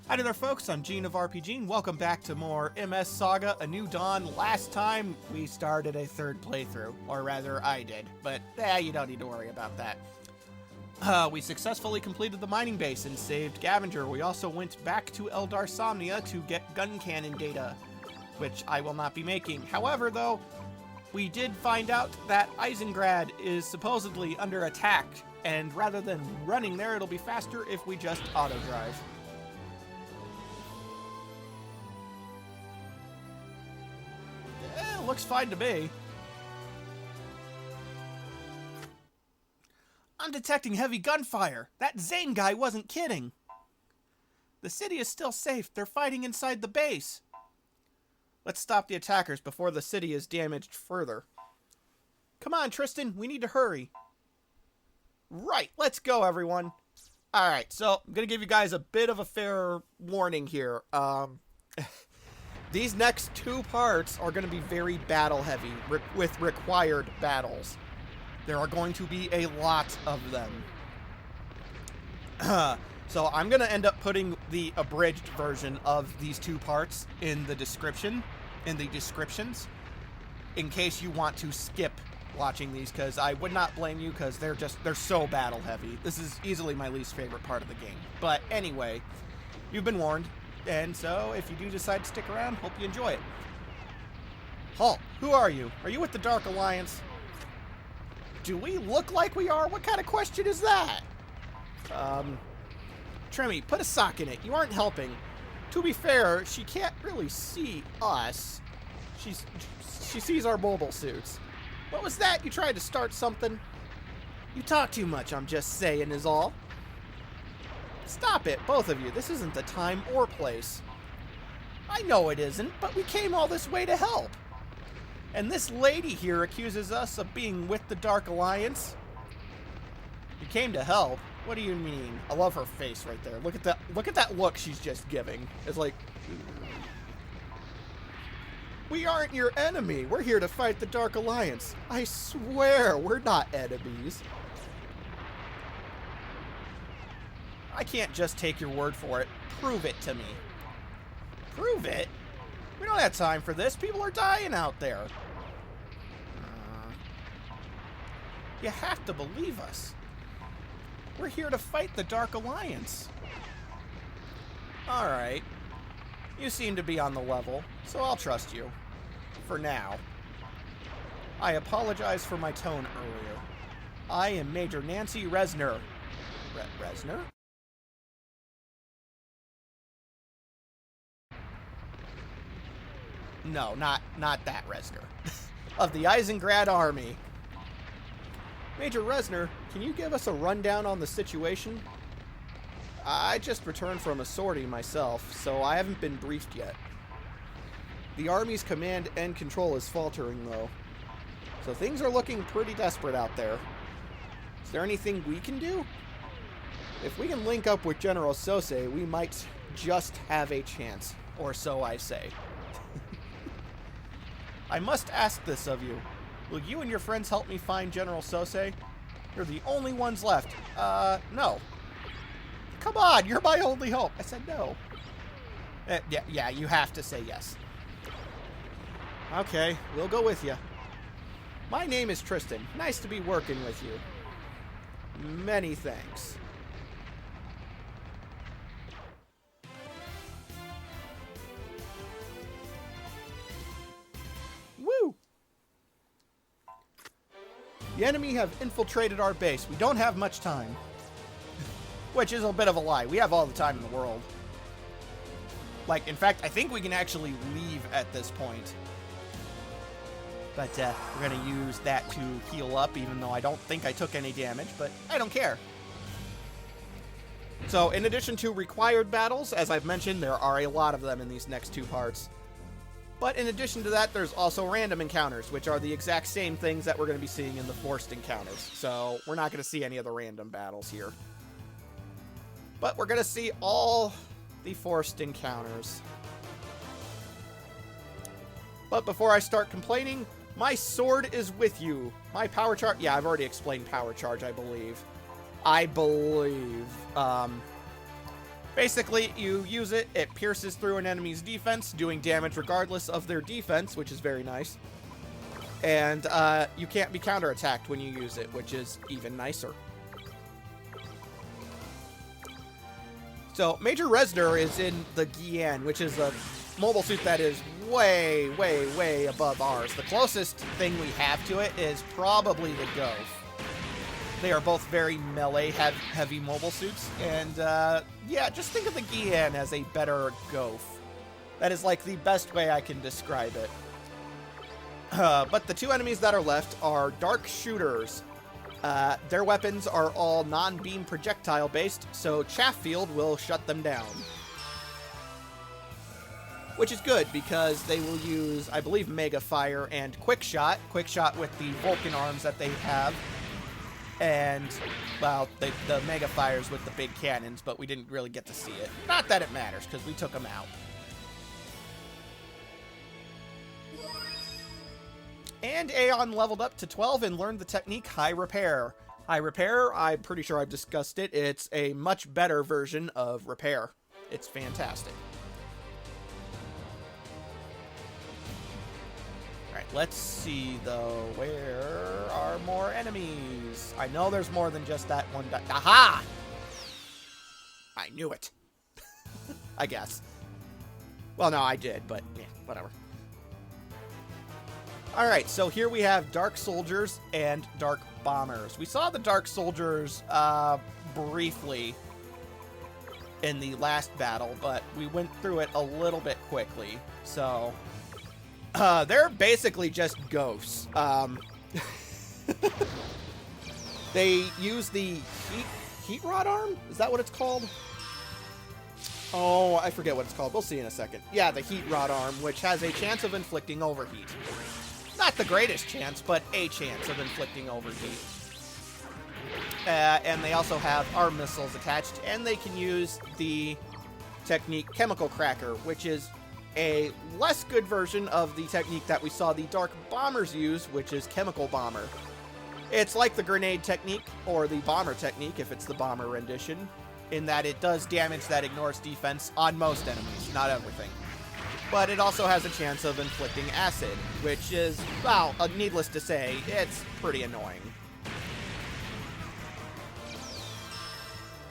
Hi there folks, I'm Gene of RPG and welcome back to more MS Saga, A New Dawn. Last time we started a third playthrough, or rather I did, but you don't need to worry about that. We successfully completed the mining base and saved Gavenger. We also went back to Eldar Somnia to get gun cannon data, which I will not be making. However, though, we did find out that Eisengrad is supposedly under attack, and rather than running there, it'll be faster if we just auto-drive. Looks fine to me. I'm detecting heavy gunfire. That Zane guy wasn't kidding. The city is still safe. They're fighting inside the base. Let's stop the attackers before the city is damaged further. Come on, Tristan. We need to hurry. Right. Let's go, everyone. All right. So I'm going to give you guys a bit of a fair warning here. These next two parts are going to be very battle-heavy, with required battles. There are going to be a lot of them. So I'm going to end up putting the abridged version of these two parts in the descriptions, in case you want to skip watching these, because I would not blame you, because they're so battle-heavy. This is easily my least favorite part of the game. But anyway, you've been warned. And so, if you do decide to stick around, hope you enjoy it. Halt! Who are you? Are you with the Dark Alliance? Do we look like we are? What kind of question is that? Tremmy, put a sock in it. You aren't helping. To be fair, she can't really see us. She sees our mobile suits. What was that? You tried to start something? You talk too much, I'm just saying, is all. Stop it, both of you. This isn't the time or place. I know it isn't, but we came all this way to help. And this lady here accuses us of being with the Dark Alliance. You came to help? What do you mean? I love her face right there. Look at that look she's just giving. It's like, we aren't your enemy. We're here to fight the Dark Alliance. I swear, we're not enemies. I can't just take your word for it. Prove it to me. Prove it? We don't have time for this. People are dying out there. You have to believe us. We're here to fight the Dark Alliance. Alright. You seem to be on the level, so I'll trust you. For now. I apologize for my tone earlier. I am Major Nancy Resner. Resner? No, not that Resner. Of the Eisengrad Army. Major Resner, can you give us a rundown on the situation? I just returned from a sortie myself, so I haven't been briefed yet. The Army's command and control is faltering, though. So things are looking pretty desperate out there. Is there anything we can do? If we can link up with General Sose, we might just have a chance. Or so I say. I must ask this of you. Will you and your friends help me find General Sose? You're the only ones left. No. Come on, you're my only hope. I said no. Yeah, you have to say yes. Okay, we'll go with you. My name is Tristan. Nice to be working with you. Many thanks. The enemy have infiltrated our base. We don't have much time. Which is a bit of a lie. We have all the time in the world. Like, in fact, I think we can actually leave at this point. But we're going to use that to heal up, even though I don't think I took any damage, but I don't care. So, in addition to required battles, as I've mentioned, there are a lot of them in these next two parts. But in addition to that, there's also random encounters, which are the exact same things that we're going to be seeing in the forced encounters. So we're not going to see any of the random battles here. But we're going to see all the forced encounters. But before I start complaining, my sword is with you. My power charge... Yeah, I've already explained power charge, I believe. Basically, you use it, it pierces through an enemy's defense, doing damage regardless of their defense, which is very nice. And you can't be counterattacked when you use it, which is even nicer. So, Major Resner is in the Gyan, which is a mobile suit that is way, way, way above ours. The closest thing we have to it is probably the Goph. They are both very melee-heavy mobile suits, and yeah, just think of the Gyan as a better Goph. That is like the best way I can describe it. But the two enemies that are left are Dark Shooters. Their weapons are all non-beam projectile based, so Chaff Field will shut them down. Which is good, because they will use, I believe, Mega Fire and Quick Shot. Quick Shot with the Vulcan arms that they have. And, well, the Mega Fires with the big cannons, but we didn't really get to see it. Not that it matters, because we took them out. And Aeon leveled up to 12 and learned the technique High Repair. High Repair, I'm pretty sure I've discussed it. It's a much better version of Repair. It's fantastic. Alright, let's see, though. Where are more enemies? I know there's more than just that one. Aha! I knew it. I guess. Well, no, I did, but yeah, whatever. Alright, so here we have Dark Soldiers and Dark Bombers. We saw the Dark Soldiers briefly in the last battle, but we went through it a little bit quickly. So, they're basically just ghosts. They use the heat rod arm? Is that what it's called? Oh, I forget what it's called. We'll see in a second. Yeah, the heat rod arm, which has a chance of inflicting overheat. Not the greatest chance, but a chance of inflicting overheat. And they also have arm missiles attached, and they can use the technique Chemical Cracker, which is a less good version of the technique that we saw the Dark Bombers use, which is Chemical Bomber. It's like the grenade technique, or the bomber technique, if it's the bomber rendition, in that it does damage that ignores defense on most enemies, not everything. But it also has a chance of inflicting acid, which is, well, needless to say, it's pretty annoying.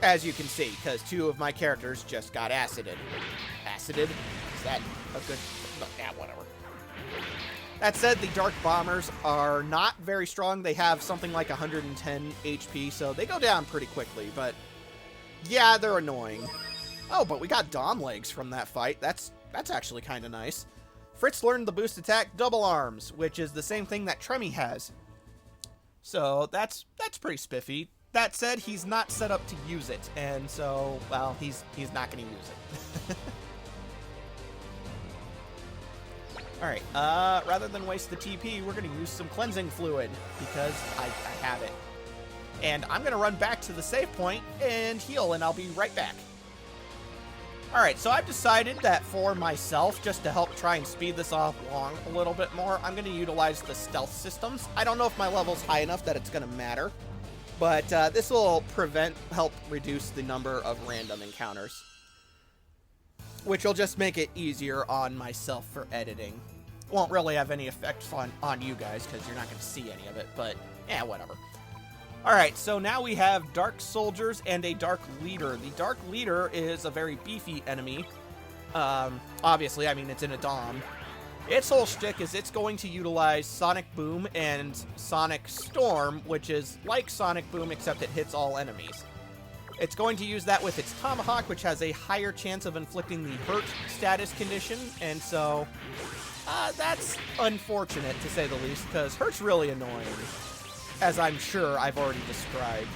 As you can see, because two of my characters just got acided. Acided? Is that a good... yeah, whatever. That said, the Dark Bombers are not very strong. They have something like 110 HP, so they go down pretty quickly, but... yeah, they're annoying. Oh, but we got Dom legs from that fight. That's actually kind of nice. Fritz learned the boost attack Double Arms, which is the same thing that Tremmy has. So that's pretty spiffy. That said, he's not set up to use it, and so, well, he's not going to use it. Alright, rather than waste the TP, we're going to use some cleansing fluid, because I have it. And I'm going to run back to the save point and heal, and I'll be right back. Alright, so I've decided that for myself, just to help try and speed this off along a little bit more, I'm going to utilize the stealth systems. I don't know if my level's high enough that it's going to matter, but this will help reduce the number of random encounters, which will just make it easier on myself for editing. Won't really have any effects on you guys, because you're not going to see any of it, but yeah, whatever. Alright, so now we have Dark Soldiers and a Dark Leader. The Dark Leader is a very beefy enemy. Obviously, I mean, it's in a Dom. Its whole shtick is it's going to utilize Sonic Boom and Sonic Storm, which is like Sonic Boom, except it hits all enemies. It's going to use that with its Tomahawk, which has a higher chance of inflicting the Hurt status condition, and so that's unfortunate, to say the least, because Hurt's really annoying, as I'm sure I've already described.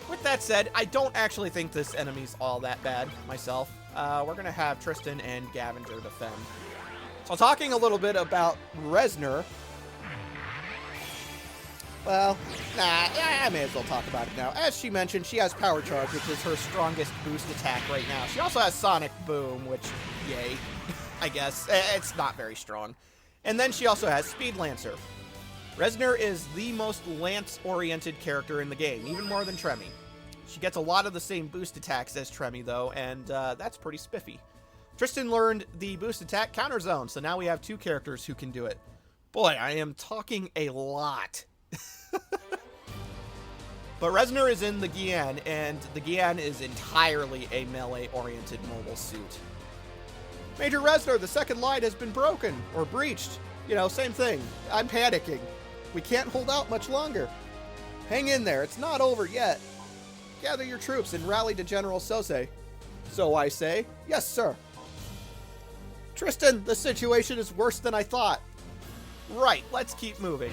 With that said, I don't actually think this enemy's all that bad myself. We're going to have Tristan and Gavinger defend. So talking a little bit about Resner. Well, I may as well talk about it now. As she mentioned, she has Power Charge, which is her strongest boost attack right now. She also has Sonic Boom, which, yay, I guess. It's not very strong. And then she also has Speed Lancer. Resner is the most lance-oriented character in the game, even more than Tremmy. She gets a lot of the same boost attacks as Tremi, though, and that's pretty spiffy. Tristan learned the boost attack counter zone, so now we have 2 characters who can do it. Boy, I am talking a lot. But Reznor is in the Gian, and the Gian is entirely a melee-oriented mobile suit. Major Reznor, the second line has been broken, or breached. You know, same thing. I'm panicking. We can't hold out much longer. Hang in there, it's not over yet. Gather your troops and rally to General Sose. So I say, yes, sir. Tristan, the situation is worse than I thought. Right, let's keep moving.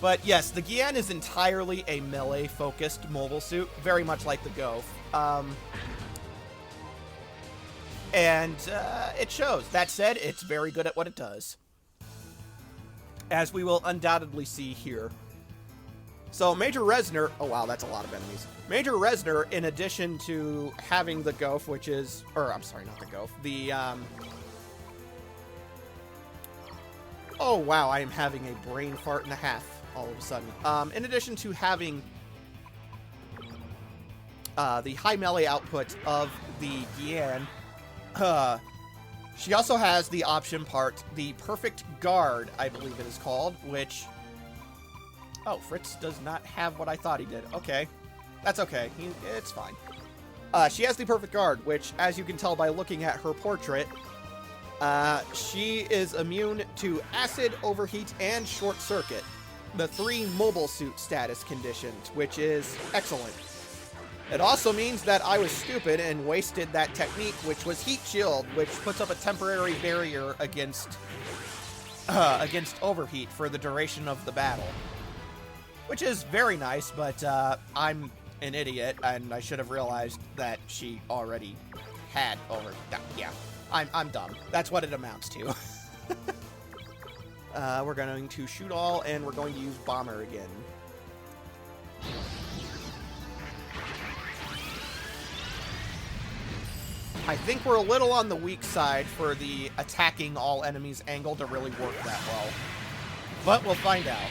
But yes, the Gian is entirely a melee-focused mobile suit, very much like the Gof. And it shows. That said, it's very good at what it does, as we will undoubtedly see here. So Major Reznor, oh wow, that's a lot of enemies. Major Reznor, in addition to having the Gof, which is, or I'm sorry, not the Gof, the, oh wow, I am having a brain fart and a half all of a sudden. In addition to having the high melee output of the Gian, she also has the option part, the Perfect Guard, I believe it is called, which... Oh, Fritz does not have what I thought he did. Okay. That's okay. It's fine. She has the Perfect Guard, which, as you can tell by looking at her portrait, she is immune to acid, overheat, and short circuit. The 3 mobile suit status conditions, which is excellent. It also means that I was stupid and wasted that technique, which was Heat Shield, which puts up a temporary barrier against overheat for the duration of the battle. Which is very nice, but I'm an idiot, and I should have realized that she already had overheat. Yeah, I'm dumb. That's what it amounts to. We're going to shoot all, and we're going to use Bomber again. I think we're a little on the weak side for the attacking all enemies angle to really work that well. But we'll find out.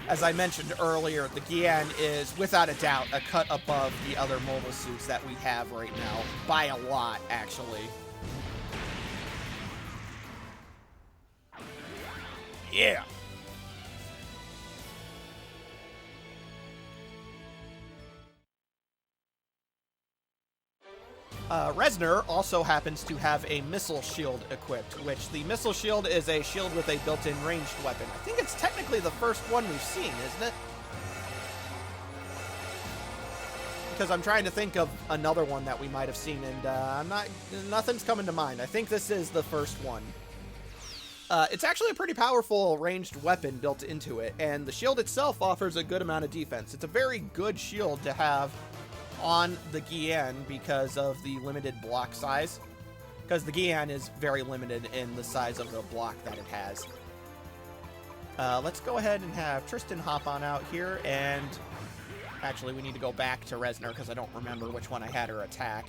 As I mentioned earlier, the Gian is, without a doubt, a cut above the other mobile suits that we have right now. By a lot, actually. Yeah! Reznor also happens to have a missile shield equipped, which the missile shield is a shield with a built-in ranged weapon. I think it's technically the first one we've seen, isn't it? Because I'm trying to think of another one that we might have seen, and nothing's coming to mind. I think this is the first one. It's actually a pretty powerful ranged weapon built into it, and the shield itself offers a good amount of defense. It's a very good shield to have on the Gian because of the limited block size. Because the Gian is very limited in the size of the block that it has. Let's go ahead and have Tristan hop on out here, and actually we need to go back to Reznor because I don't remember which one I had her attack.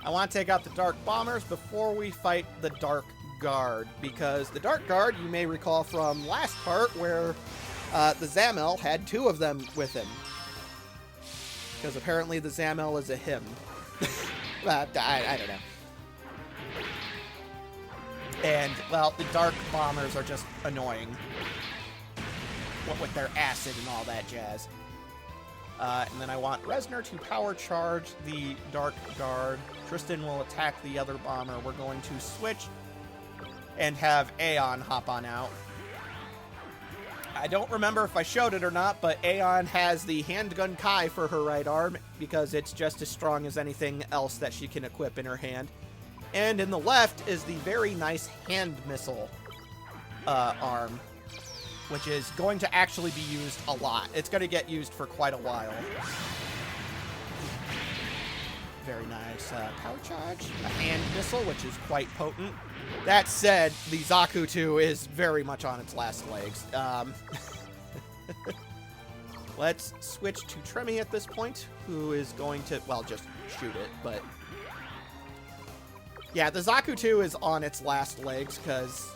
I want to take out the Dark Bombers before we fight the Dark Guard, because the Dark Guard, you may recall from last part, where the Zamel had 2 of them with him. Because apparently the Zamel is a him. I don't know. And, well, the Dark Bombers are just annoying. What with their acid and all that jazz. And then I want Reznor to power charge the Dark Guard. Tristan will attack the other bomber. We're going to switch and have Aeon hop on out. I don't remember if I showed it or not, but Aeon has the Handgun Kai for her right arm because it's just as strong as anything else that she can equip in her hand. And in the left is the very nice hand missile arm, which is going to actually be used a lot. It's going to get used for quite a while. Very nice power charge. A hand missile, which is quite potent. That said, the Zakutu is very much on its last legs. Let's switch to Tremi at this point, who is going to, well, just shoot it, but... Yeah, the Zaku 2 is on its last legs, because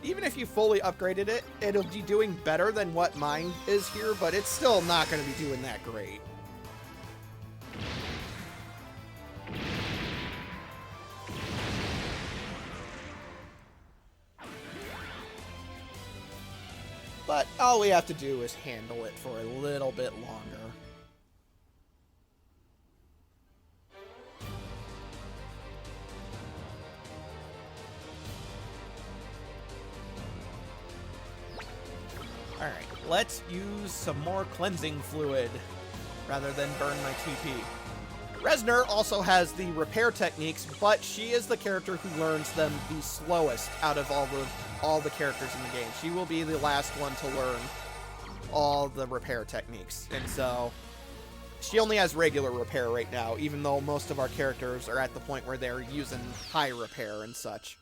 even if you fully upgraded it, it'll be doing better than what mine is here, but it's still not going to be doing that great. But all we have to do is handle it for a little bit longer. Alright, let's use some more cleansing fluid rather than burn my TP. Resner also has the repair techniques, but she is the character who learns them the slowest out of all the characters in the game. She will be the last one to learn all the repair techniques. And so she only has regular repair right now, even though most of our characters are at the point where they're using high repair and such.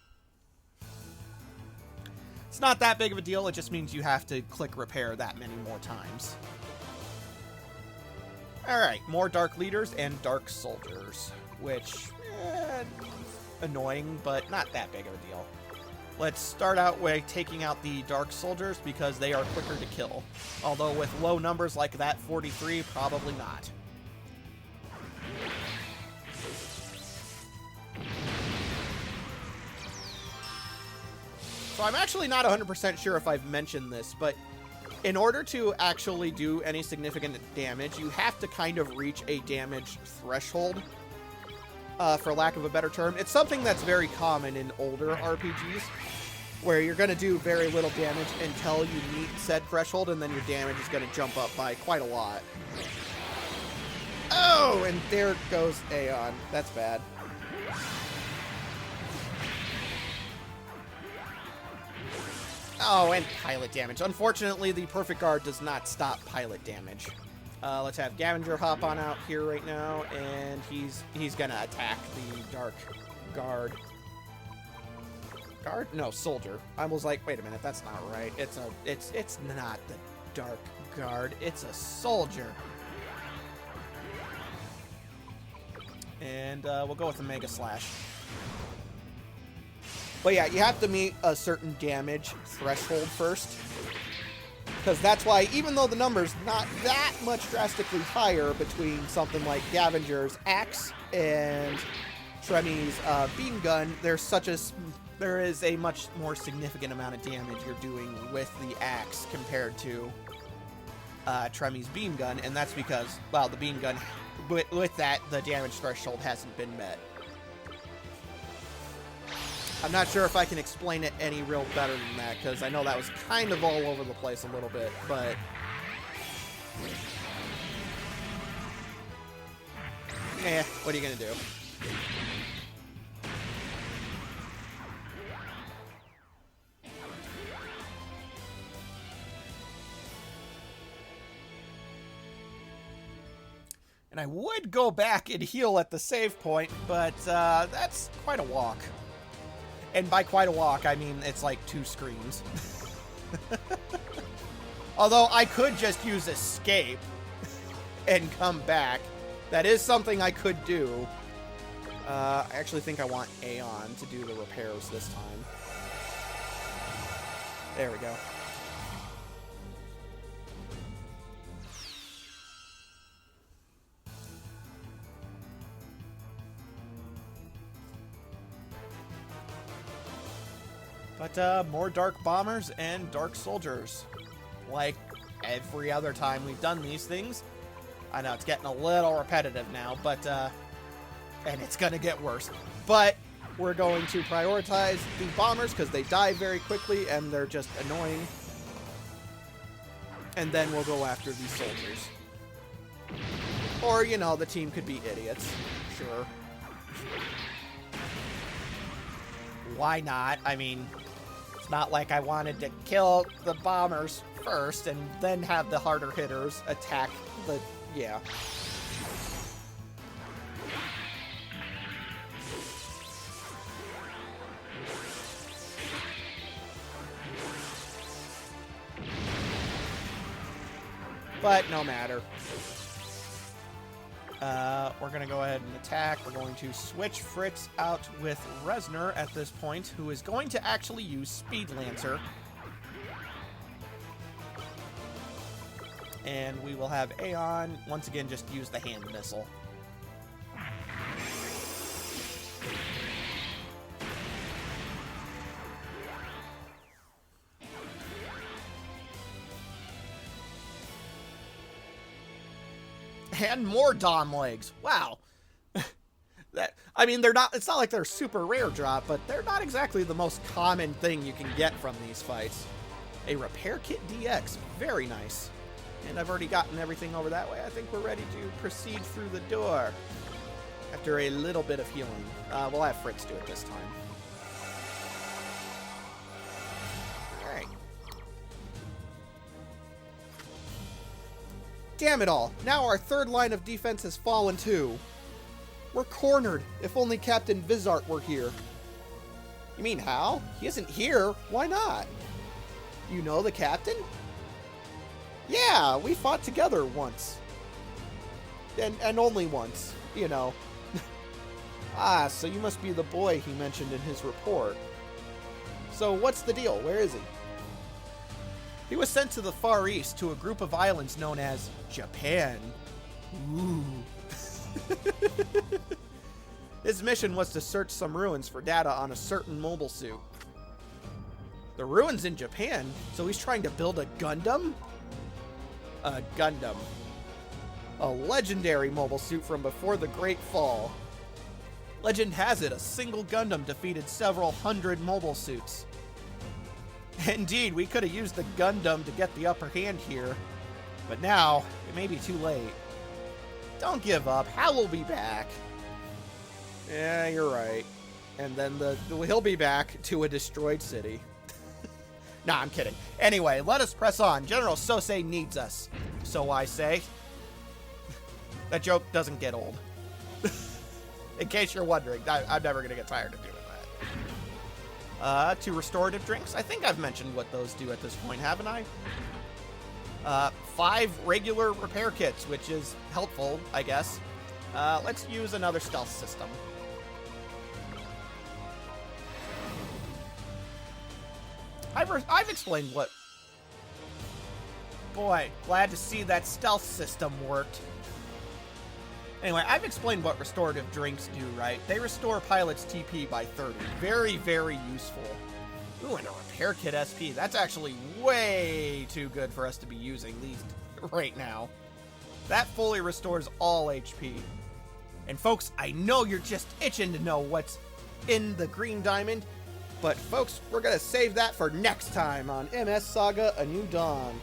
It's not that big of a deal, it just means you have to click repair that many more times. Alright, more Dark Leaders and Dark Soldiers, which, annoying, but not that big of a deal. Let's start out with taking out the Dark Soldiers because they are quicker to kill. Although with low numbers like that 43, probably not. So I'm actually not 100% sure if I've mentioned this, but in order to actually do any significant damage, you have to kind of reach a damage threshold, for lack of a better term. It's something that's very common in older RPGs, where you're going to do very little damage until you meet said threshold, and then your damage is going to jump up by quite a lot. Oh, and there goes Aeon. That's bad. Oh, and pilot damage. Unfortunately, the Perfect Guard does not stop pilot damage. Let's have Gavinger hop on out here right now, and he's gonna attack the Dark Guard. Guard? No, Soldier. I was like, wait a minute, that's not right. It's not the Dark Guard. It's a Soldier. And we'll go with the Mega Slash. But yeah, you have to meet a certain damage threshold first. Because that's why, even though the number's not that much drastically higher between something like Gavinger's Axe and Tremmy's Beam Gun, there is a much more significant amount of damage you're doing with the Axe compared to Tremmy's Beam Gun. And that's because, well, the Beam Gun, with that, the damage threshold hasn't been met. I'm not sure if I can explain it any real better than that, because I know that was kind of all over the place a little bit, but... what are you gonna do? And I would go back and heal at the save point, but that's quite a walk. And by quite a walk, I mean it's like 2 screens. Although I could just use escape and come back. That is something I could do. I actually think I want Aeon to do the repairs this time. There we go. But more Dark Bombers and Dark Soldiers. Like every other time we've done these things. I know it's getting a little repetitive now, but and it's gonna get worse. But we're going to prioritize the bombers because they die very quickly and they're just annoying. And then we'll go after these soldiers. Or, you know, the team could be idiots. Sure. Why not? I mean, it's not like I wanted to kill the bombers first and then have the harder hitters attack the... yeah. But no matter. We're going to go ahead and attack. We're going to switch Fritz out with Resner at this point, who is going to actually use Speed Lancer. And we will have Aeon, once again, just use the hand missile. And more Dom legs. Wow. I mean, they're not, it's not like they're super rare drop, but they're not exactly the most common thing you can get from these fights. A Repair Kit DX. Very nice. And I've already gotten everything over that way. I think we're ready to proceed through the door. After a little bit of healing. We'll have Fritz do it this time. Alright. Damn it all. Now our third line of defense has fallen too. We're cornered. If only Captain Vizart were here. You mean Hal? He isn't here. Why not? You know the captain? Yeah, we fought together once. And only once, you know. Ah, so you must be the boy he mentioned in his report. So what's the deal? Where is he? He was sent to the Far East to a group of islands known as Japan. Ooh. His mission was to search some ruins for data on a certain mobile suit. The ruins in Japan? So he's trying to build a Gundam? A Gundam. A legendary mobile suit from before the Great Fall. Legend has it, a single Gundam defeated several hundred mobile suits. Indeed, we could have used the Gundam to get the upper hand here, but now it may be too late. Don't give up. Hal will be back. Yeah, you're right. And then he'll be back to a destroyed city. Nah, I'm kidding. Anyway, let us press on. General Sosei needs us. So I say. That joke doesn't get old. In case you're wondering, I'm never going to get tired of doing that. 2 restorative drinks. I think I've mentioned what those do at this point, haven't I? 5 regular repair kits, which is helpful, I guess. Let's use another stealth system. I've explained what... Boy, glad to see that stealth system worked. Anyway, I've explained what restorative drinks do, right? They restore pilots' TP by 30. Very, very useful. Ooh, and a repair kit SP. That's actually way too good for us to be using these right now. That fully restores all HP. And folks, I know you're just itching to know what's in the green diamond. But folks, we're going to save that for next time on MS Saga A New Dawn.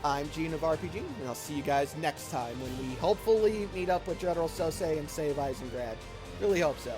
I'm Gene of RPG, and I'll see you guys next time when we hopefully meet up with General Sosei and save Eisengrad. Really hope so.